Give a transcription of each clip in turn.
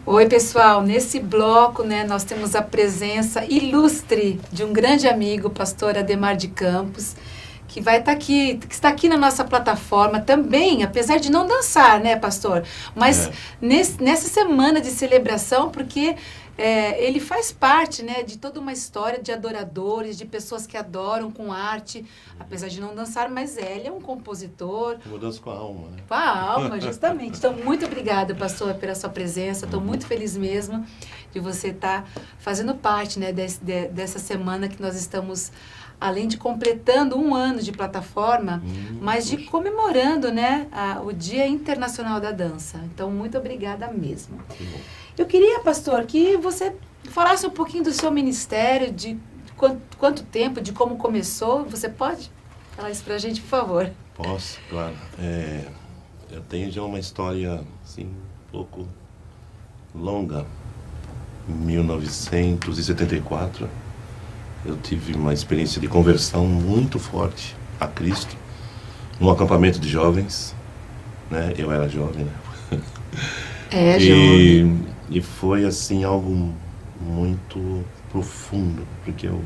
Oi, pessoal, nesse bloco, né, nós temos a presença ilustre de um grande amigo, o pastor Ademar de Campos, que vai estar aqui, que está aqui na nossa plataforma também, apesar de não dançar, né, pastor? Mas nessa semana de celebração, porque ele faz parte, né, de toda uma história de adoradores, de pessoas que adoram com arte, apesar de não dançar, mas ele é um compositor. Eu danço com a alma, né? Com a alma, justamente. Então, muito obrigada, pastor, pela sua presença. Estou muito feliz mesmo de você estar fazendo parte, né, dessa semana que nós estamos, além de completando 1 ano de plataforma, mas de comemorando, né, o Dia Internacional da Dança. Então, muito obrigada mesmo. Eu queria, pastor, que você falasse um pouquinho do seu ministério, de quanto tempo, de como começou. Você pode falar isso pra gente, por favor? Posso, claro. Eu tenho já uma história, assim, um pouco longa. Em 1974, eu tive uma experiência de conversão muito forte a Cristo, num acampamento de jovens, né? Eu era jovem, né? Jovem. E foi, assim, algo muito profundo, porque eu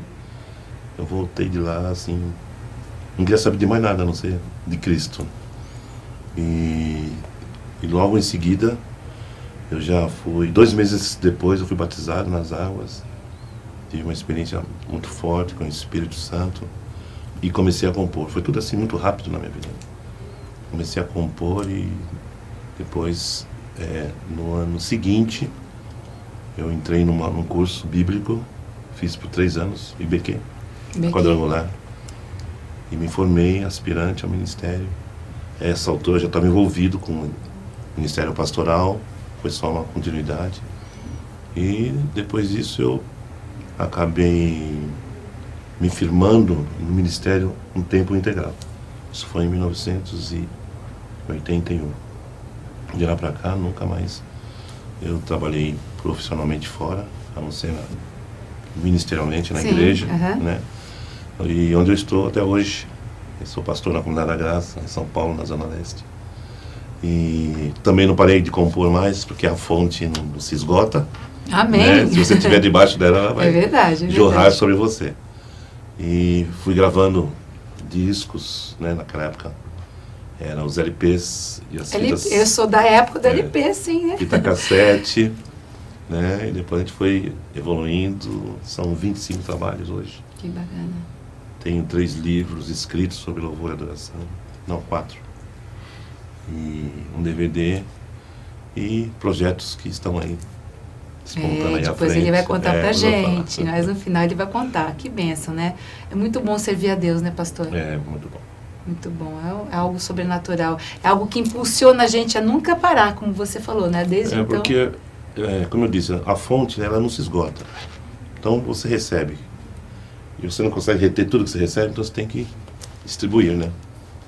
voltei de lá, assim, não queria saber de mais nada, a não ser de Cristo. E logo em seguida, eu já fui, 2 meses depois, eu fui batizado nas águas, tive uma experiência muito forte com o Espírito Santo e comecei a compor. Foi tudo assim muito rápido na minha vida. Comecei a compor e depois, no ano seguinte, eu entrei num curso bíblico, fiz por 3 anos, IBQ, quadrangular, e me formei aspirante ao ministério. A essa altura eu já estava envolvido com o ministério pastoral, foi só uma continuidade. E depois disso eu acabei me firmando no ministério um tempo integral. Isso foi em 1981. De lá para cá, nunca mais eu trabalhei profissionalmente fora, a não ser ministerialmente na igreja, né? E onde eu estou até hoje, eu sou pastor na Comunidade da Graça, em São Paulo, na Zona Leste. E também não parei de compor mais, porque a fonte não se esgota. Amém. Né? Se você estiver debaixo dela, ela vai jorrar sobre você. E fui gravando discos, né? Naquela época eram os LPs e as fitas. Eu sou da época do LP, sim, né? Fita cassete, né? E depois a gente foi evoluindo. São 25 trabalhos hoje. Que bacana. Tenho 3 livros escritos sobre louvor e adoração. Não, 4. E um DVD e projetos que estão aí despontando aí à frente. Depois ele vai contar pra gente, mas no final ele vai contar. Que bênção, né? É muito bom servir a Deus, né, pastor? É, muito bom. Muito bom, é algo sobrenatural, é algo que impulsiona a gente a nunca parar, como você falou, né? Desde então... Porque, como eu disse, a fonte, ela não se esgota. Então você recebe, e você não consegue reter tudo que você recebe, então você tem que distribuir, né?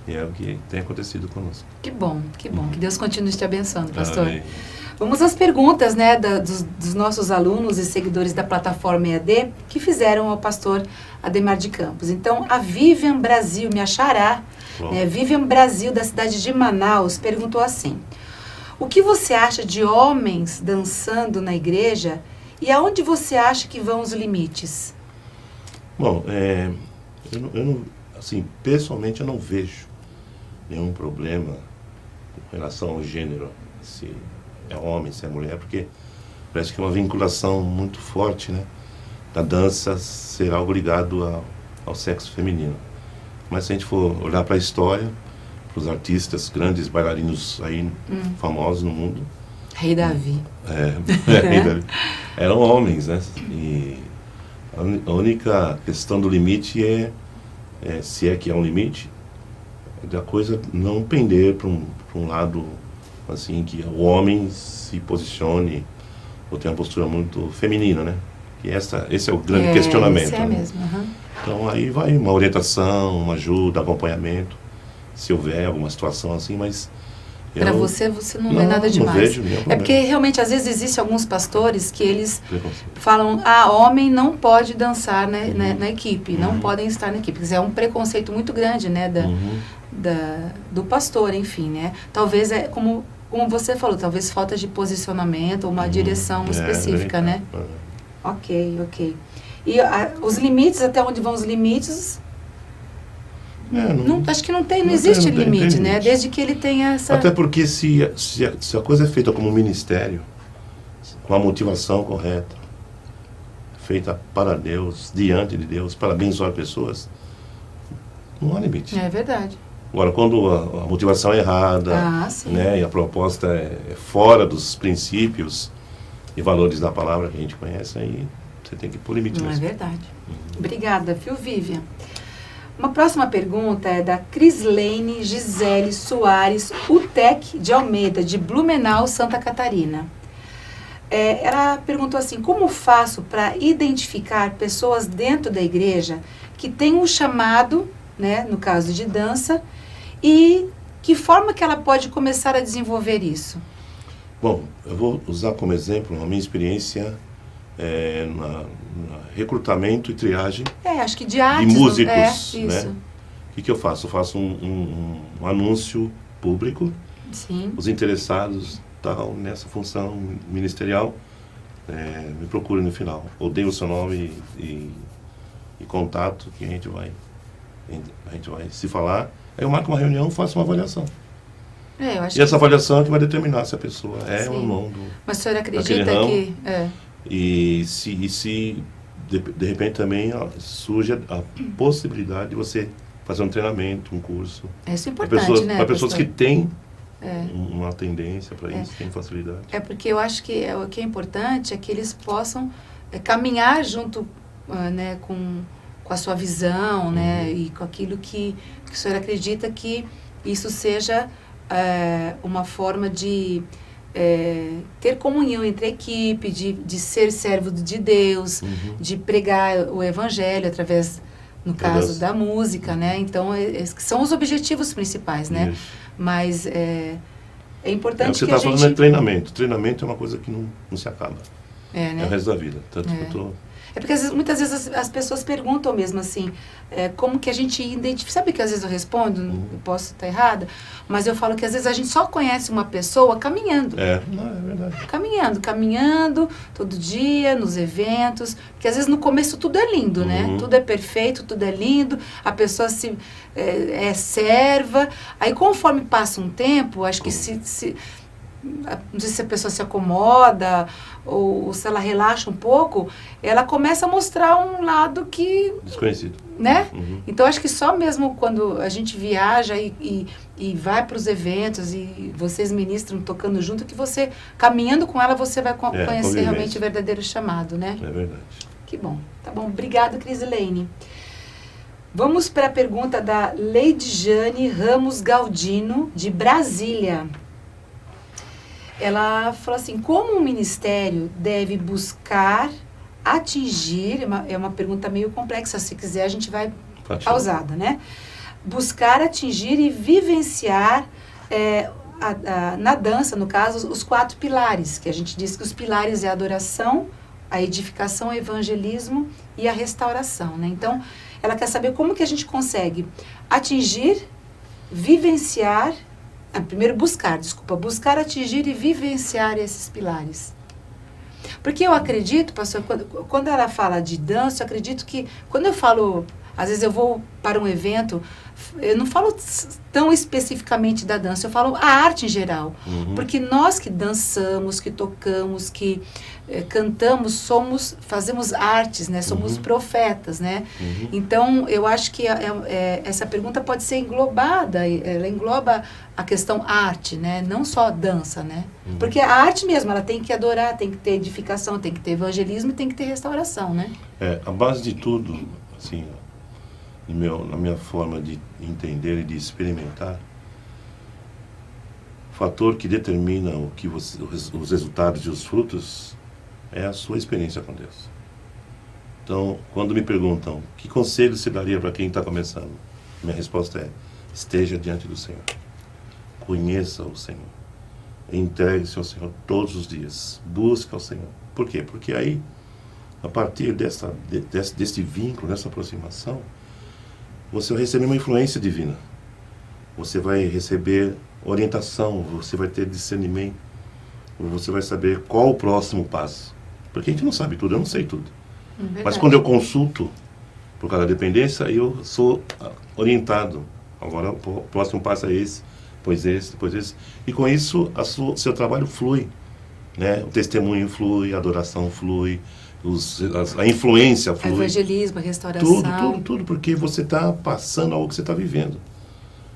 E é o que tem acontecido conosco. Que bom, que Deus continue te abençoando, pastor. Amém. Vamos às perguntas, né, dos nossos alunos e seguidores da plataforma EAD que fizeram ao pastor Ademar de Campos. Então, a Vivian Brasil, me achará, né, Vivian Brasil, da cidade de Manaus, perguntou assim: o que você acha de homens dançando na igreja e aonde você acha que vão os limites? Bom, eu não, assim, pessoalmente eu não vejo nenhum problema com relação ao gênero, se é homem, se é mulher, porque parece que é uma vinculação muito forte, né, da dança ser algo ligado ao sexo feminino. Mas se a gente for olhar para a história, para os artistas, grandes bailarinos aí famosos no mundo... Rei Davi. Rei Davi. Eram homens, né? E a única questão do limite se é que é um limite, da coisa não pender para um lado, assim, que o homem se posicione ou tenha uma postura muito feminina, né? E esse é o grande questionamento. Esse mesmo. Então aí vai uma orientação, uma ajuda, acompanhamento, se houver alguma situação assim, mas Para você não é nada demais. Não vejo nenhum problema. É porque realmente às vezes existem alguns pastores que eles falam, homem não pode dançar, né, na equipe, não podem estar na equipe. É um preconceito muito grande, né, do pastor, enfim, né. Talvez como você falou, talvez falta de posicionamento ou uma direção específica, né. Ok. E os limites, até onde vão os limites? Acho que não existe limite, né? Desde que ele tenha essa... Até porque se a coisa é feita como ministério, com a motivação correta, feita para Deus, diante de Deus, para abençoar pessoas, não há limite. É verdade. Agora, quando a motivação é errada, né, e a proposta é fora dos princípios e valores da palavra que a gente conhece, aí você tem que pôr limite mesmo. É verdade. Obrigada, Vivian. Uma próxima pergunta é da Crislene Gisele Soares Utec de Almeida, de Blumenau, Santa Catarina. Ela perguntou assim, como faço para identificar pessoas dentro da igreja que têm um chamado, né, no caso de dança, e que forma que ela pode começar a desenvolver isso? Bom, eu vou usar como exemplo a minha experiência na recrutamento e triagem acho que de artes, músicos, isso. Né? O que eu faço? Eu faço um anúncio público. Sim. Os interessados nessa função ministerial me procurem no final. Ou dê o seu nome e contato que a gente vai se falar. Aí eu marco uma reunião, faço uma avaliação. Eu acho e essa avaliação é que vai determinar se a pessoa ou não Mas o senhor acredita que... E se de repente também surge a possibilidade de você fazer um treinamento, um curso. Isso é importante, né? Para pessoas que têm É. uma tendência para isso, tem facilidade. É porque eu acho que o que é importante é que eles possam caminhar junto né, com a sua visão, né, e com aquilo que o senhor acredita que isso seja uma forma de ter comunhão entre a equipe, de ser servo de Deus, de pregar o evangelho através, no caso, da música, né? Então, são os objetivos principais, né? Isso. Mas é importante que a gente... Você está falando de treinamento. Treinamento é uma coisa que não se acaba. Né? É o resto da vida. Tanto que eu tô... É porque muitas vezes as pessoas perguntam mesmo assim, como que a gente identifica... Sabe que às vezes eu respondo, eu posso estar errada, mas eu falo que às vezes a gente só conhece uma pessoa caminhando. É verdade. Caminhando todo dia, nos eventos, porque às vezes no começo tudo é lindo, né? Tudo é perfeito, tudo é lindo, a pessoa é serva, aí conforme passa um tempo, acho que não sei se a pessoa se acomoda ou se ela relaxa um pouco, ela começa a mostrar um lado que... Desconhecido. Né? Então, acho que só mesmo quando a gente viaja e vai para os eventos e vocês ministram tocando junto, que você, caminhando com ela, você vai conhecer realmente o verdadeiro chamado, né? É verdade. Que bom. Tá bom. Obrigada, Crislene. Vamos para a pergunta da Leide Jane Ramos Galdino, de Brasília. Ela falou assim, como o ministério deve buscar atingir, é uma pergunta meio complexa, se quiser a gente vai pausada, né? Buscar atingir e vivenciar na dança, no caso, os 4 pilares, que a gente diz que os pilares é a adoração, a edificação, o evangelismo e a restauração, né? Então, ela quer saber como que a gente consegue atingir, vivenciar, primeiro buscar atingir e vivenciar esses pilares. Porque eu acredito, pastor, quando ela fala de dança, eu acredito que, quando eu falo, às vezes eu vou para um evento, eu não falo tão especificamente da dança, eu falo a arte em geral. Porque nós que dançamos, que tocamos, que cantamos, fazemos artes, né? Somos profetas, né? Então, eu acho que essa pergunta pode ser englobada, ela engloba a questão arte, né? Não só dança, né? Porque a arte mesmo, ela tem que adorar, tem que ter edificação, tem que ter evangelismo e tem que ter restauração, né? A base de tudo, assim, na minha forma de entender e de experimentar, o fator que determina os resultados e os frutos é a sua experiência com Deus. Então, quando me perguntam que conselho se daria para quem está começando, minha resposta é: esteja diante do Senhor. conheça o Senhor. Entregue-se ao Senhor todos os dias. Busque ao Senhor. Por quê? Porque aí, a partir desse vínculo, dessa aproximação, você vai receber uma influência divina. Você vai receber orientação, você vai ter discernimento, você vai saber qual o próximo passo. Porque a gente não sabe tudo, eu não sei tudo. Mas quando eu consulto, por causa da dependência, eu sou orientado. Agora o próximo passo é esse, depois esse, depois esse. E com isso, seu trabalho flui. Né? O testemunho flui, a adoração flui, a influência flui. O evangelismo, a restauração. Tudo, porque você está passando algo que você está vivendo.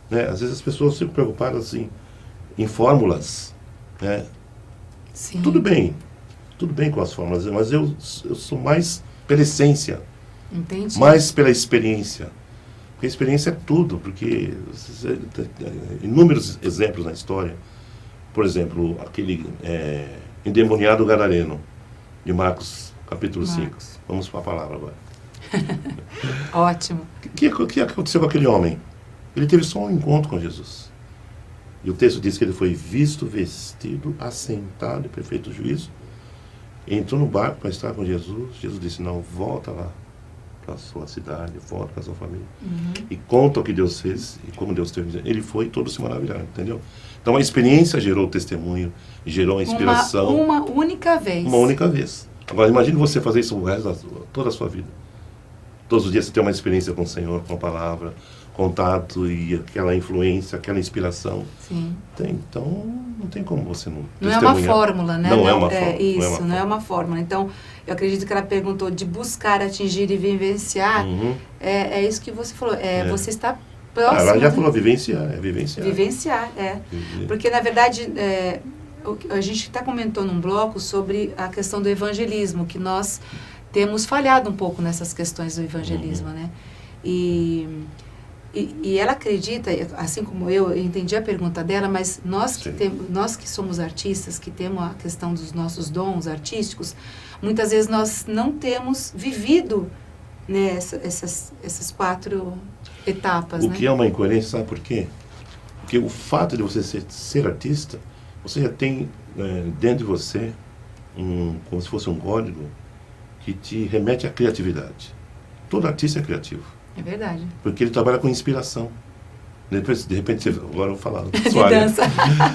Né? Às vezes as pessoas ficam preocupadas assim, em fórmulas. Né? Sim. Tudo bem com as fórmulas, mas eu sou mais pela essência. Entendi. Mais pela experiência. Porque a experiência é tudo, porque inúmeros exemplos na história. Por exemplo, aquele endemoniado gadareno, de Marcos, capítulo 5. Vamos para a palavra agora. Ótimo. O que aconteceu com aquele homem? Ele teve só um encontro com Jesus. E o texto diz que ele foi visto, vestido, assentado em perfeito juízo. Entrou no barco para estar com Jesus. Jesus disse, não, volta lá para a sua cidade, volta para a sua família. E conta o que Deus fez e como Deus teve. Ele foi e todos se maravilharam, entendeu? Então a experiência gerou o testemunho, gerou a inspiração. Uma única vez. Uma única vez. Agora imagine você fazer isso toda a sua vida. Todos os dias você tem uma experiência com o Senhor, com a palavra, contato e aquela influência, aquela inspiração. Sim. Então não tem como você não é uma fórmula, né? Não é uma fórmula. Isso, não é uma fórmula. Então, eu acredito que ela perguntou de buscar, atingir e vivenciar. É isso que você falou. Você está próximo. Ela já falou vivenciar, vivenciar. Vivenciar, Porque, na verdade, a gente até comentou num bloco sobre a questão do evangelismo, que nós temos falhado um pouco nessas questões do evangelismo, né? E ela acredita, assim como eu entendi a pergunta dela, mas nós que somos artistas, que temos a questão dos nossos dons artísticos, muitas vezes nós não temos vivido, né, essas 4 etapas. O que é uma incoerência, sabe por quê? Porque o fato de você ser artista, você já tem dentro de você como se fosse um código que te remete à criatividade. Todo artista é criativo. É verdade. Porque ele trabalha com inspiração. Depois, de repente, agora eu vou falar. De dança.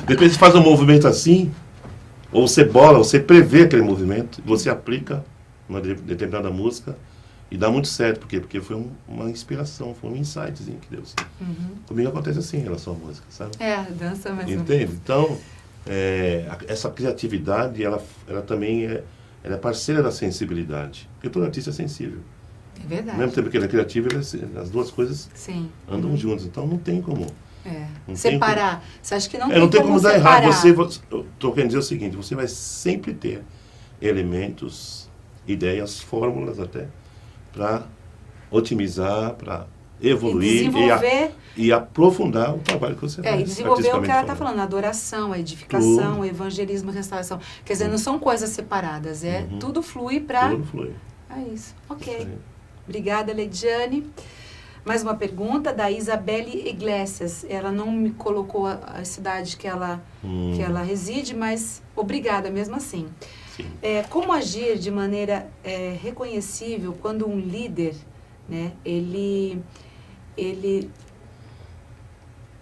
De repente você faz um movimento assim, ou você bola, você prevê aquele movimento, você aplica uma determinada música e dá muito certo. Por quê? Porque foi uma inspiração, foi um insightzinho que Deus. Comigo acontece assim em relação à música, sabe? A dança mesmo. Entende? Então, essa criatividade, ela também ela é parceira da sensibilidade. Porque todo artista é sensível. É verdade. Ao mesmo tempo que ele é criativo, as duas coisas andam juntas. Então não tem como. Separar. Você acha que não tem como dar separar. errado. Eu estou querendo dizer o seguinte, você vai sempre ter elementos, ideias, fórmulas até, para otimizar, para evoluir e aprofundar o trabalho que você faz. E desenvolver o que ela está falando, a adoração, a edificação, o evangelismo, a restauração. Quer dizer, não são coisas separadas, tudo flui para... Tudo flui. É isso. Ok. Obrigada, Leidiane. Mais uma pergunta da Isabelle Iglesias. Ela não me colocou a cidade que ela reside, mas obrigada mesmo assim. Como agir de maneira reconhecível quando um líder, né, ele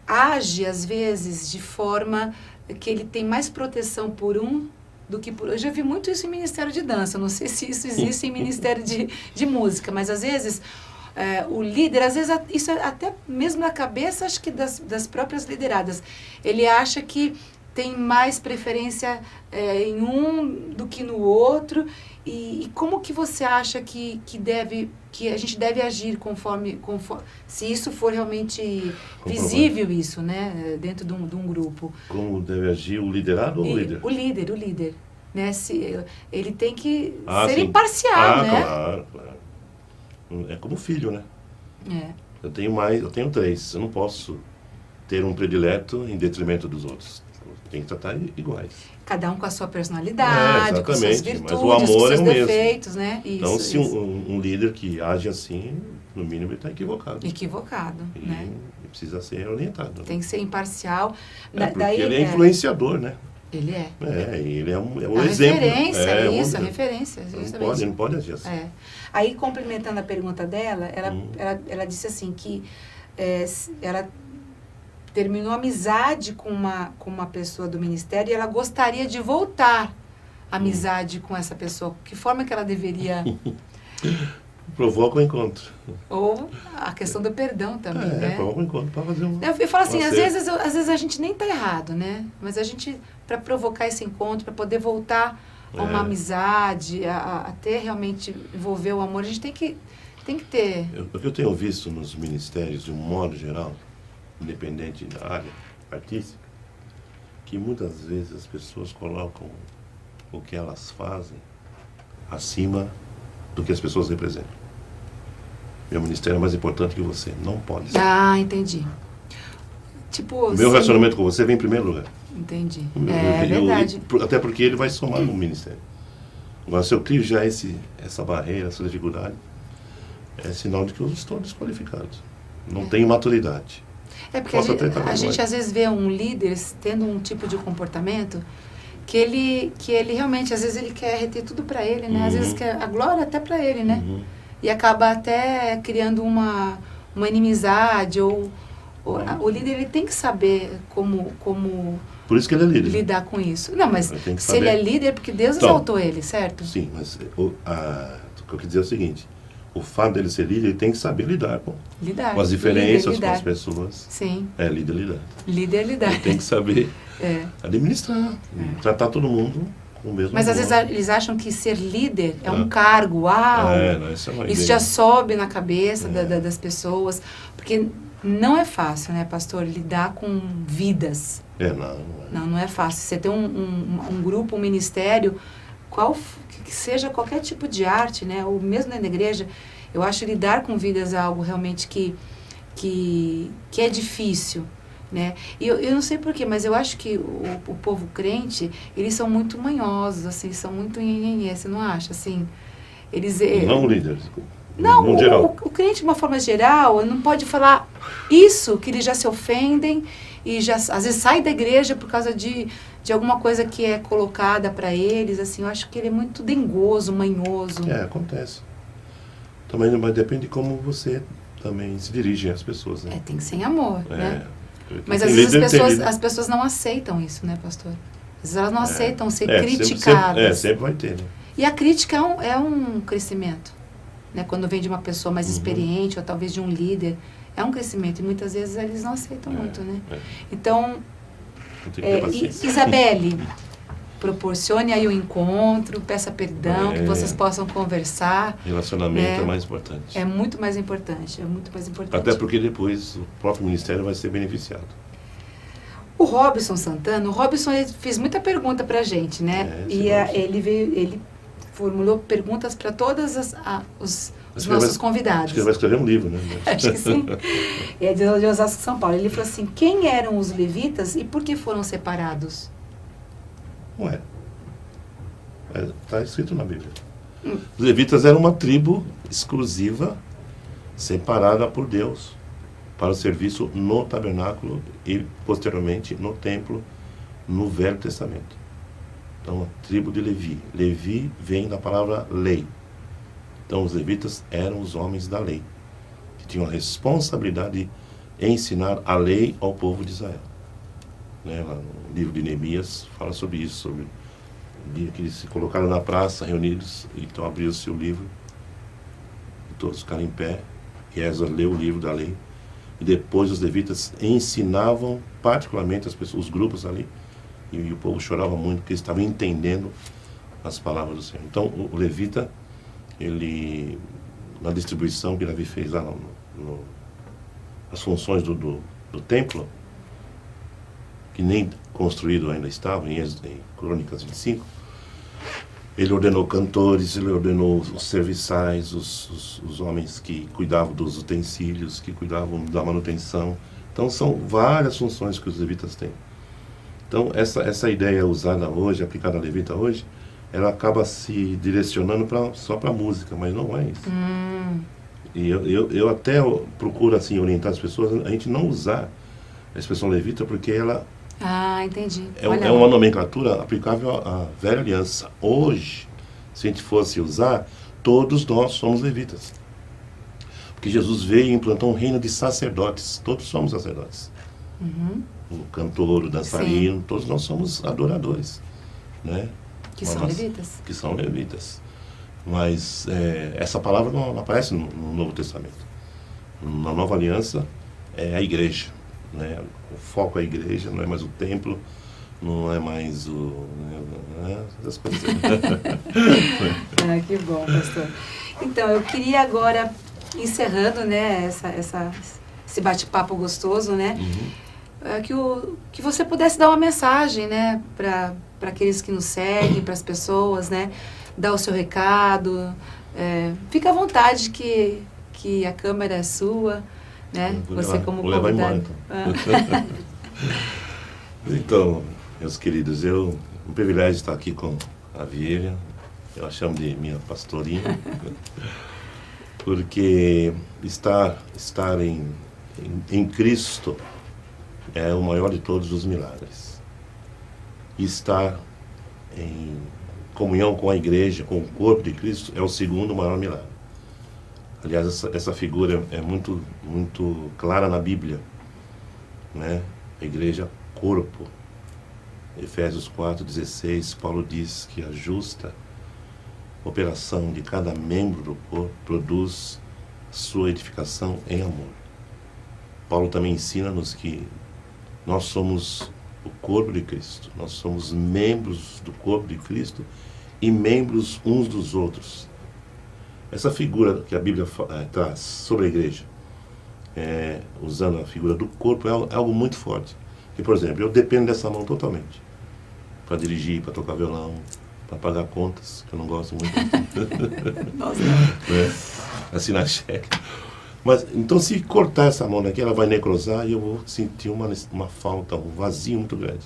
age, às vezes, de forma que ele tem mais proteção por do que por... Eu já vi muito isso em Ministério de Dança, não sei se isso existe em Ministério de Música, mas às vezes o líder, às vezes isso é até mesmo na cabeça, acho que das próprias lideradas, ele acha que tem mais preferência em um do que no outro, e como que você acha que a gente deve agir conforme se isso for realmente visível, isso, né, dentro de um grupo? Como deve agir o liderado ou o líder? O líder, né, ele tem que ser imparcial, né? Claro. É como filho, né? Eu tenho 3, eu não posso ter um predileto em detrimento dos outros. tem que tratar iguais. Cada um com a sua personalidade, com suas exatamente, virtudes, mas o amor com seus é o mesmo. defeitos, né? Então, Isso, se isso. um líder que age assim, no mínimo ele está equivocado. Equivocado, E né? precisa ser orientado. Tem que ser imparcial. Porque ele é influenciador, né? Ele é. Ele é um A exemplo. referência, isso, a um- referência. Não pode agir assim. É. Aí, complementando a pergunta dela, ela disse assim que ela terminou amizade com uma pessoa do ministério e ela gostaria de voltar a amizade com essa pessoa. Que forma que ela deveria... Provoca o encontro. Ou a questão do perdão também, né? Provoca o encontro para fazer um... Eu falo assim, às vezes a gente nem tá errado, né? Mas a gente, para provocar esse encontro, para poder voltar a uma amizade, a ter realmente, envolver o amor, a gente tem que ter... O que eu tenho visto nos ministérios, de um modo geral, independente da área artística, que muitas vezes as pessoas colocam o que elas fazem acima do que as pessoas representam. Meu ministério é mais importante que você. Não pode ser. Ah, entendi. Tipo, O meu relacionamento com você vem em primeiro lugar. Entendi. É verdade. Até porque ele vai somar no ministério. Agora, se eu crio já essa barreira, essa dificuldade, é sinal de que eu estou desqualificado. Não tenho maturidade. É porque a gente às vezes vê um líder tendo um tipo de comportamento que ele realmente, às vezes ele quer reter tudo para ele, né? Às vezes quer a glória até para ele, né? E acaba até criando uma inimizade o líder ele tem que saber como por isso que ele é líder. Lidar com isso. Não, mas se ele é líder, porque Deus exaltou ele, certo? Sim, mas o que eu quis dizer é o seguinte, o fato dele ser líder, ele tem que saber lidar com as diferenças, com as pessoas. Sim. Líder lidar. Líder lidar. Ele tem que saber administrar, tratar todo mundo com o mesmo Mas amor. às vezes eles acham que ser líder é um cargo, uau! Isso já sobe na cabeça das pessoas, porque não é fácil, né, pastor, lidar com vidas. Não é fácil. Você ter um grupo, um ministério, que seja qualquer tipo de arte, né, ou mesmo na igreja, eu acho lidar com vidas é algo realmente que é difícil, né? E eu não sei porquê, mas eu acho que o povo crente, eles são muito manhosos, assim, são muito nhenhenhê, você não acha, assim? Eles... Não líderes. Não, o crente, de uma forma geral, não pode falar isso, que eles já se ofendem e já, às vezes, sai da igreja por causa de alguma coisa que é colocada para eles, assim, eu acho que ele é muito dengoso, manhoso. Acontece. Também, mas depende de como você também se dirige às pessoas, né? Tem que ser em amor, né? Mas Tem às vezes líder, as pessoas não aceitam isso, né, pastor? Às vezes elas não aceitam ser criticadas. Sempre vai ter, né? E a crítica é um crescimento, né? Quando vem de uma pessoa mais experiente, ou talvez de um líder, é um crescimento. E muitas vezes eles não aceitam muito, né? Então, Isabelle, proporcione aí o encontro, peça perdão, que vocês possam conversar. Relacionamento é mais importante. É muito mais importante, é muito mais importante. Até porque depois o próprio ministério vai ser beneficiado. O Robson Santana, ele fez muita pergunta pra gente, né? Ele formulou perguntas para todos os nossos convidados. Acho que ele vai escrever um livro, né? Acho que sim. É de Osasco, São Paulo. Ele falou assim, quem eram os levitas e por que foram separados? Está escrito na Bíblia. Os levitas eram uma tribo exclusiva, separada por Deus, para o serviço no tabernáculo e, posteriormente, no templo, no Velho Testamento. Então, a tribo de Levi. Levi vem da palavra lei. Então, os levitas eram os homens da lei, que tinham a responsabilidade de ensinar a lei ao povo de Israel. Lá no livro de Neemias fala sobre isso, sobre o dia que eles se colocaram na praça, reunidos, então abriu-se o livro, e todos ficaram em pé, e Esdras leu o livro da lei, e depois os levitas ensinavam particularmente as pessoas, os grupos ali, e o povo chorava muito porque eles estavam entendendo as palavras do Senhor. Então, o levita, ele, na distribuição que Davi fez lá, as funções do templo, que nem construído ainda estava, em Crônicas 25, ele ordenou cantores, ele ordenou os serviçais, os homens que cuidavam dos utensílios, que cuidavam da manutenção. Então, são várias funções que os levitas têm. Então, essa ideia usada hoje, aplicada à levita hoje, ela acaba se direcionando só para a música, mas não é isso. E eu até procuro assim, orientar as pessoas a gente não usar a expressão levita, porque ela Entendi. é uma nomenclatura aplicável à velha aliança. Hoje, se a gente fosse usar, todos nós somos levitas. Porque Jesus veio e implantou um reino de sacerdotes. Todos somos sacerdotes. O cantor, o dançarino, todos nós somos adoradores, né? Que são levitas. Que são levitas. Mas essa palavra não aparece no Novo Testamento. Na Nova Aliança é a igreja, né? O foco é a igreja, não é mais o templo, não é mais essas coisas. Que bom, pastor. Então, eu queria agora, encerrando, né, esse bate-papo gostoso, né? Que você pudesse dar uma mensagem, né, para aqueles que nos seguem, para as pessoas, né, dar o seu recado. Fica à vontade que a câmera é sua, né, você como convidado. Então, meus queridos, um privilégio estar aqui com a Vivian, eu a chamo de minha pastorinha, porque estar em Cristo é o maior de todos os milagres. Estar em comunhão com a igreja, com o corpo de Cristo, é o segundo maior milagre. Aliás, essa figura é muito, muito clara na Bíblia, né? A igreja, corpo. Efésios 4,16, Paulo diz que a justa operação de cada membro do corpo produz sua edificação em amor. Paulo também ensina-nos que nós somos o corpo de Cristo, nós somos membros do corpo de Cristo e membros uns dos outros. Essa figura que a Bíblia traz sobre a igreja, usando a figura do corpo, é algo muito forte. Porque, por exemplo, eu dependo dessa mão totalmente. Para dirigir, para tocar violão, para pagar contas, que eu não gosto muito. Nossa. Assinar cheque. Mas, então, se cortar essa mão daqui, ela vai necrosar e eu vou sentir uma falta, um vazio muito grande.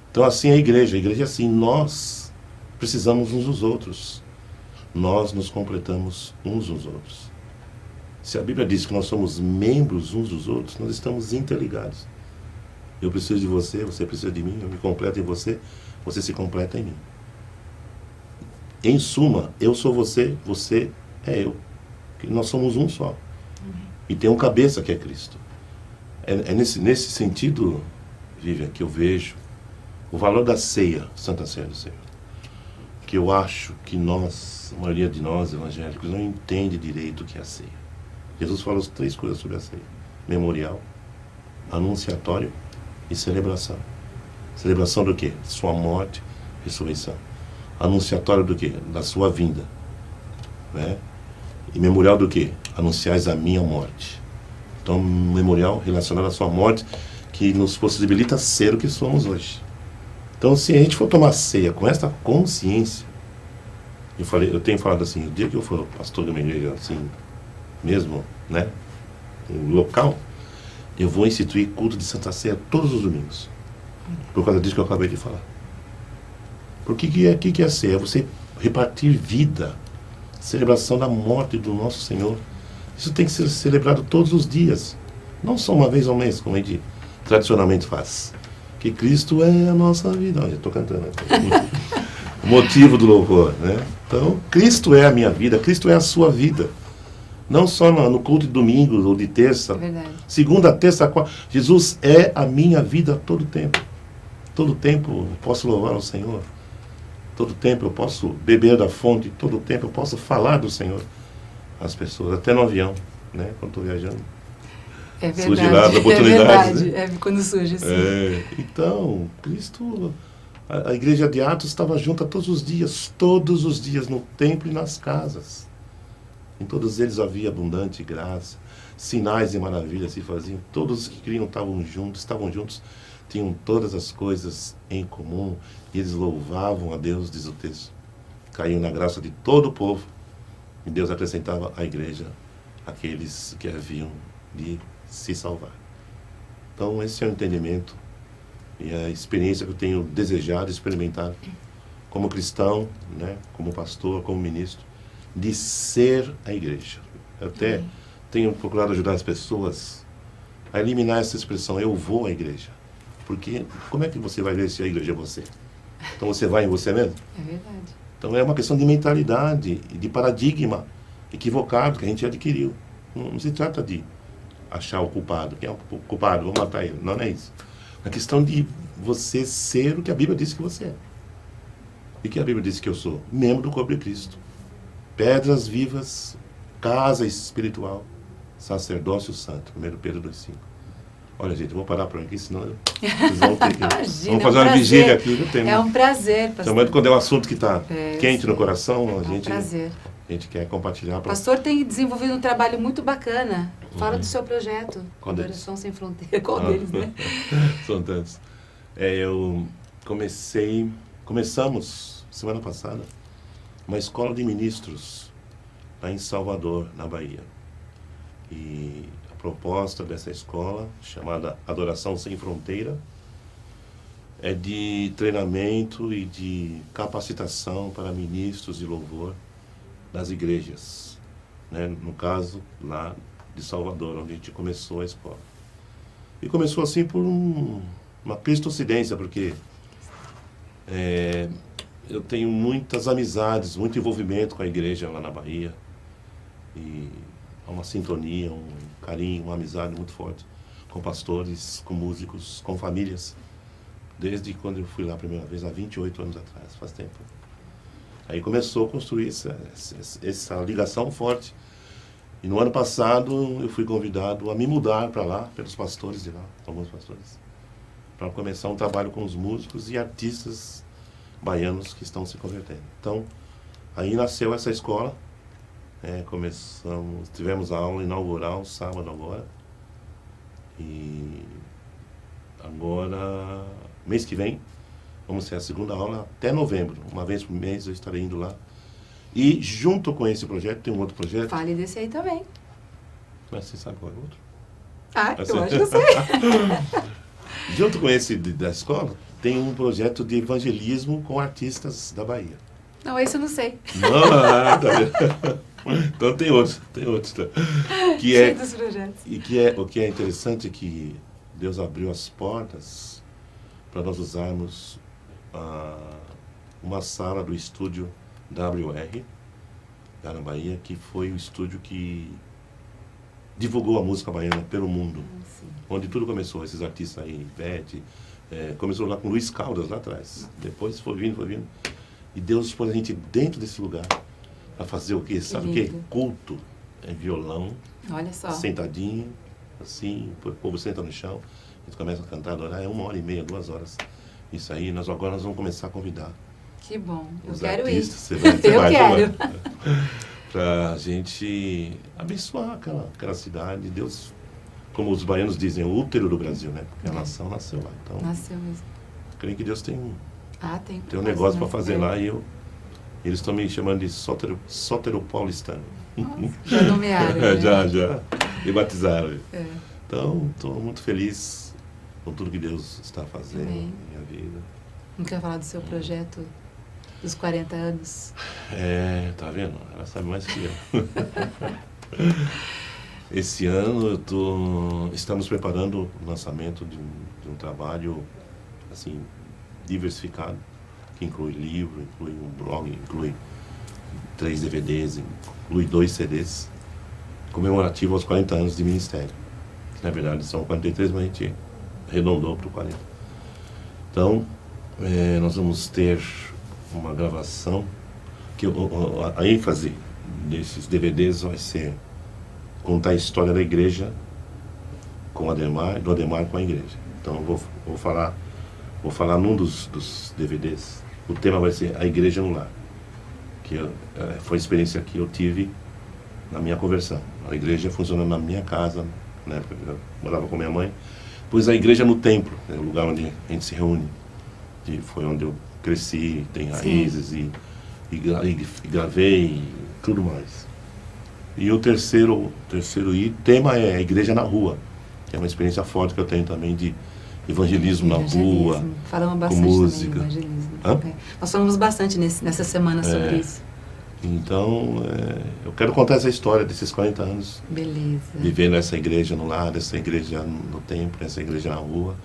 Então, assim é a igreja. A igreja é assim, nós precisamos uns dos outros. Nós nos completamos uns dos outros. Se a Bíblia diz que nós somos membros uns dos outros, nós estamos interligados. Eu preciso de você, você precisa de mim, eu me completo em você, você se completa em mim. Em suma, eu sou você, você é eu. Nós somos um só. E tem um cabeça que é Cristo. É nesse sentido, Vivian, que eu vejo o valor da ceia, Santa Ceia do Senhor. Que eu acho que a maioria de nós evangélicos não entende direito o que é a ceia. Jesus falou 3 coisas sobre a ceia: memorial, anunciatório e celebração. Celebração do quê? Sua morte, ressurreição. Anunciatório do quê? Da sua vinda. Né? E memorial do quê? Anunciais a minha morte. Então, memorial relacionado à sua morte, que nos possibilita ser o que somos hoje. Então, se a gente for tomar ceia com esta consciência, eu tenho falado assim, o dia que eu for pastor de uma igreja assim, mesmo, né, local, eu vou instituir culto de Santa Ceia todos os domingos. Por causa disso que eu acabei de falar. Porque que é a ceia? É você repartir vida, celebração da morte do nosso Senhor. Isso tem que ser celebrado todos os dias, não só uma vez ao mês, como a gente tradicionalmente faz. Que Cristo é a nossa vida. Olha, estou cantando aqui. O motivo do louvor, né? Então, Cristo é a minha vida, Cristo é a sua vida. Não só no culto de domingo ou de terça. É verdade. Segunda, terça, quarta. Jesus é a minha vida todo tempo. Todo tempo eu posso louvar o Senhor. Todo tempo eu posso beber da fonte. Todo tempo eu posso falar do Senhor às pessoas. Até no avião, né? Quando estou viajando. É verdade. Surge lá as oportunidades. É verdade. Né? Quando surge, sim. Então, Cristo... A igreja de Atos estava junta todos os dias, no templo e nas casas. Em todos eles havia abundante graça, sinais e maravilhas se faziam. Todos os que criam estavam juntos, tinham todas as coisas em comum, e eles louvavam a Deus, diz o texto. Caíam na graça de todo o povo, e Deus acrescentava à igreja aqueles que haviam de se salvar. Então, esse é o entendimento e a experiência que eu tenho desejado, experimentado como cristão, né, como pastor, como ministro, de ser a igreja. Eu até tenho procurado ajudar as pessoas a eliminar essa expressão, eu vou à igreja. Porque como é que você vai ver se a igreja é você? Então você vai em você mesmo? É verdade. Então é uma questão de mentalidade, de paradigma equivocado que a gente adquiriu. Não se trata de achar o culpado, quem é o culpado, vou matar ele. Não é isso. É questão de você ser o que a Bíblia diz que você é. E o que a Bíblia diz que eu sou? Membro do corpo de Cristo. Pedras vivas, casa espiritual, sacerdócio santo. 1 Pedro 2,5. Olha, gente, eu vou parar por aqui, senão vocês vão ter que... Imagina, vamos fazer uma vigília aqui. Não tem é um prazer, pastor. Também quando é um assunto que está quente no coração, um prazer. A gente quer compartilhar. O pastor tem desenvolvido um trabalho muito bacana. Fala do seu projeto, Adoração Sem Fronteira. Qual deles, né? São tantos. Começamos, semana passada, uma escola de ministros lá em Salvador, na Bahia. E a proposta dessa escola, chamada Adoração Sem Fronteira, é de treinamento e de capacitação para ministros de louvor das igrejas, né? No caso, lá de Salvador, onde a gente começou a escola. E começou assim por uma cristocidência, porque eu tenho muitas amizades, muito envolvimento com a igreja lá na Bahia, e há uma sintonia, um carinho, uma amizade muito forte com pastores, com músicos, com famílias, desde quando eu fui lá a primeira vez, há 28 anos atrás, faz tempo. Aí começou a construir essa ligação forte. E no ano passado eu fui convidado a me mudar para lá, pelos pastores de lá, alguns pastores, para começar um trabalho com os músicos e artistas baianos que estão se convertendo. Então, aí nasceu essa escola. Tivemos a aula inaugural sábado agora. E agora, mês que vem, vamos ter a segunda aula até novembro. Uma vez por mês eu estarei indo lá. E junto com esse projeto, tem um outro projeto. Fale desse aí também. Mas você sabe qual é o outro? Eu acho que eu sei. Junto com esse da escola, tem um projeto de evangelismo com artistas da Bahia. Não, esse eu não sei. Tá vendo? Então tem outros. Cheio dos projetos. E o que é interessante é que Deus abriu as portas para nós usarmos uma sala do estúdio WR, lá na Bahia, que foi o estúdio que divulgou a música baiana pelo mundo. Onde tudo começou, esses artistas aí, Ivete, começou lá com Luiz Caldas, lá atrás. Depois foi vindo. E Deus pôs a gente dentro desse lugar para fazer o quê? Sabe o quê? Culto. Violão. Olha só. Sentadinho, assim, o povo senta no chão, a gente começa a cantar, adorar, 1h30, 2 horas. Isso aí, agora nós vamos começar a convidar. Que bom, eu os quero artistas, ir. Você vai, quero. Para a gente abençoar aquela cidade. Deus, como os baianos dizem, o útero do Brasil, né? Porque a nação nasceu lá. Então, nasceu mesmo. Creio que Deus tem tem um negócio para fazer lá e eles estão me chamando de sótero paulistano. Já nomearam. Né? Já. Me batizaram. Então, estou muito feliz com tudo que Deus está fazendo na minha vida. Não quer falar do seu projeto dos 40 anos? Tá vendo? Ela sabe mais que eu. Esse ano estamos preparando o lançamento de um trabalho assim, diversificado, que inclui livro, inclui um blog, inclui 3 DVDs, inclui 2 CDs, comemorativo aos 40 anos de ministério. Na verdade são 43, mas a gente arredondou para o 40. Então, nós vamos ter uma gravação, que a ênfase desses DVDs vai ser contar a história da igreja com o Ademar, do Ademar com a igreja. Então eu vou falar num dos DVDs, o tema vai ser A Igreja no Lar, que foi a experiência que eu tive na minha conversão. A igreja funcionando na minha casa, né, eu morava com minha mãe, pois a igreja no templo, é o lugar onde a gente se reúne, e foi onde eu cresci, tem raízes e gravei e tudo mais. E o terceiro tema é a igreja na rua, que é uma experiência forte que eu tenho também de evangelismo na rua, Falamos com bastante música. também de evangelismo. Hã? É. Nós falamos bastante nessa semana sobre isso. Então, eu quero contar essa história desses 40 anos, Beleza. vivendo essa igreja no lar, essa igreja no templo, essa igreja na rua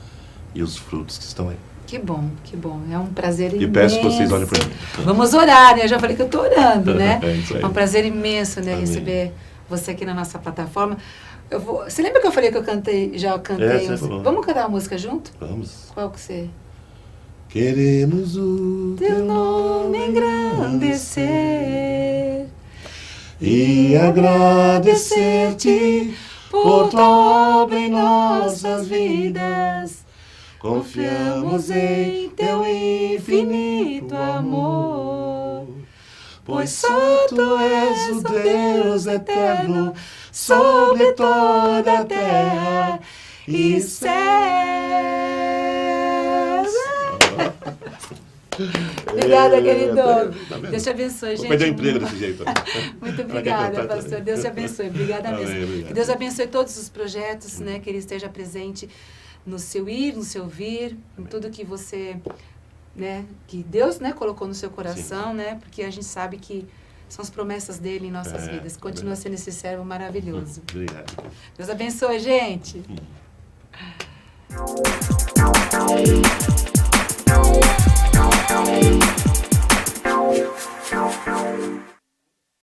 e os frutos que estão aí. Que bom, que bom. É um prazer imenso. E peço que vocês olhem para mim. Vamos orar, né? Eu já falei que eu estou orando, né? É isso aí. É um prazer imenso, né? Amém. Receber você aqui na nossa plataforma. Você lembra que eu falei que eu cantei? Já cantei. você falou. Vamos cantar uma música junto? Vamos. Qual que você? Queremos o Teu nome engrandecer e agradecer-te por tua obra em nossas vidas. Confiamos em teu infinito amor, pois só tu és o Deus eterno sobre toda a terra e céus. Obrigada, querido. Deus te abençoe, gente. Vou perder o emprego desse jeito. Muito obrigada, pastor. Deus te abençoe. Obrigada Amém, mesmo. obrigado. Que Deus abençoe todos os projetos, né? Que Ele esteja presente no seu ir, no seu vir, em tudo que você, né? Que Deus, né, colocou no seu coração, né? Porque a gente sabe que são as promessas dele em nossas vidas. Continua sendo esse servo maravilhoso. Obrigado. Deus abençoe, gente.